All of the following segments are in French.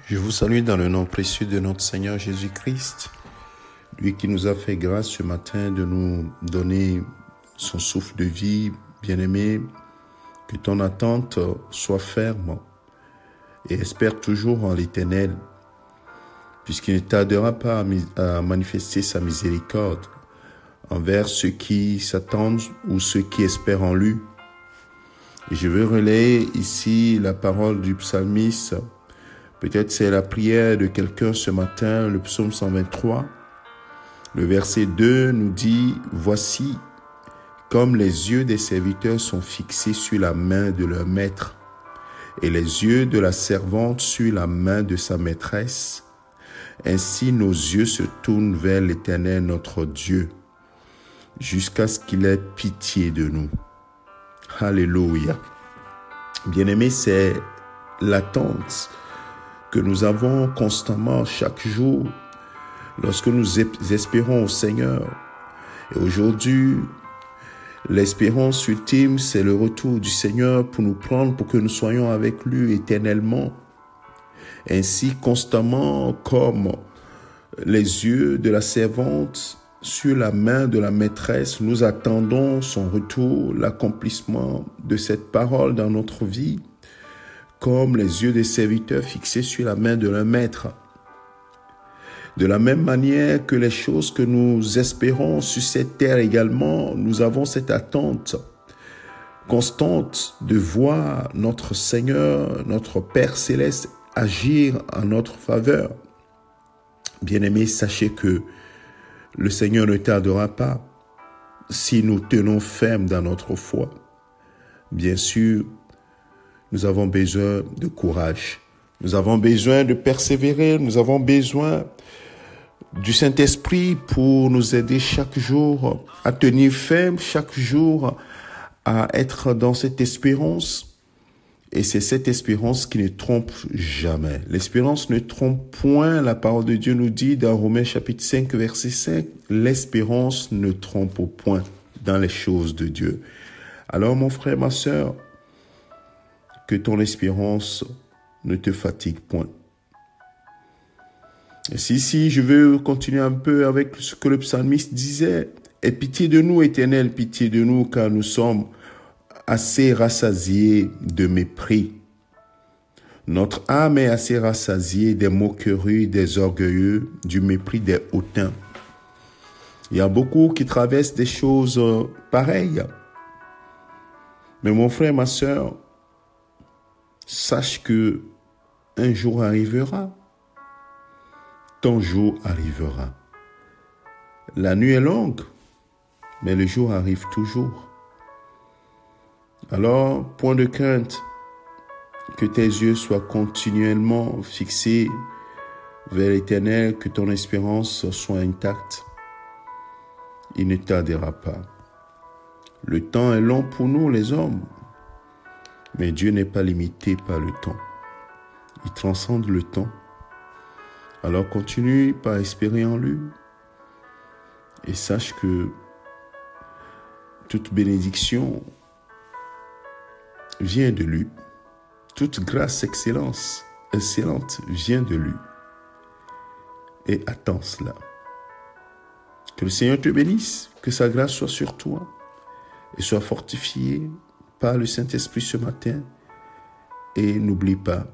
Je vous salue dans le nom précieux de notre Seigneur Jésus-Christ, lui qui nous a fait grâce ce matin de nous donner son souffle de vie. Bien-aimé, que ton attente soit ferme et espère toujours en l'Éternel, puisqu'il ne tardera pas à manifester sa miséricorde envers ceux qui s'attendent ou ceux qui espèrent en lui. Et je veux relayer ici la parole du psalmiste. Peut-être c'est la prière de quelqu'un ce matin, le psaume 123. Le verset 2 nous dit « Voici, comme les yeux des serviteurs sont fixés sur la main de leur maître, et les yeux de la servante sur la main de sa maîtresse, ainsi nos yeux se tournent vers l'Éternel notre Dieu, jusqu'à ce qu'il ait pitié de nous. » Alléluia. Bien-aimé, c'est l'attente que nous avons constamment chaque jour lorsque nous espérons au Seigneur. Et aujourd'hui, l'espérance ultime, c'est le retour du Seigneur pour nous prendre, pour que nous soyons avec lui éternellement. Ainsi, constamment, comme les yeux de la servante sur la main de la maîtresse, nous attendons son retour, l'accomplissement de cette parole dans notre vie, comme les yeux des serviteurs fixés sur la main de leur maître. De la même manière que les choses que nous espérons sur cette terre également, nous avons cette attente constante de voir notre Seigneur, notre Père Céleste agir en notre faveur. Bien-aimés, sachez que le Seigneur ne tardera pas si nous tenons ferme dans notre foi. Bien sûr, nous avons besoin de courage. Nous avons besoin de persévérer. Nous avons besoin du Saint-Esprit pour nous aider chaque jour à tenir ferme, chaque jour à être dans cette espérance. Et c'est cette espérance qui ne trompe jamais. L'espérance ne trompe point. La parole de Dieu nous dit dans Romains chapitre 5, verset 5, l'espérance ne trompe point dans les choses de Dieu. Alors mon frère, ma sœur, que ton espérance ne te fatigue point. Et si je veux continuer un peu avec ce que le psalmiste disait. Aie pitié de nous, Éternel, pitié de nous, car nous sommes assez rassasiés de mépris. Notre âme est assez rassasiée des moqueries, des orgueilleux, du mépris des hautains. Il y a beaucoup qui traversent des choses pareilles. Mais mon frère, ma sœur, sache que un jour arrivera. Ton jour arrivera. La nuit est longue, mais le jour arrive toujours. Alors, point de crainte, que tes yeux soient continuellement fixés vers l'Éternel, que ton espérance soit intacte. Il ne tardera pas. Le temps est long pour nous, les hommes, mais Dieu n'est pas limité par le temps. Il transcende le temps. Alors continue par espérer en lui et sache que toute bénédiction vient de lui. Toute grâce excellente vient de lui. Et attends cela. Que le Seigneur te bénisse, que sa grâce soit sur toi et soit fortifiée par le Saint-Esprit ce matin. Et n'oublie pas,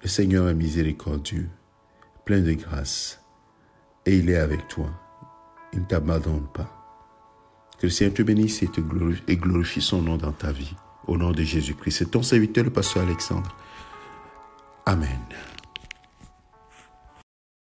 le Seigneur est miséricordieux, plein de grâce, et il est avec toi. Il ne t'abandonne pas. Que le Seigneur te bénisse et glorifie son nom dans ta vie. Au nom de Jésus-Christ. C'est ton serviteur, le pasteur Alexandre. Amen.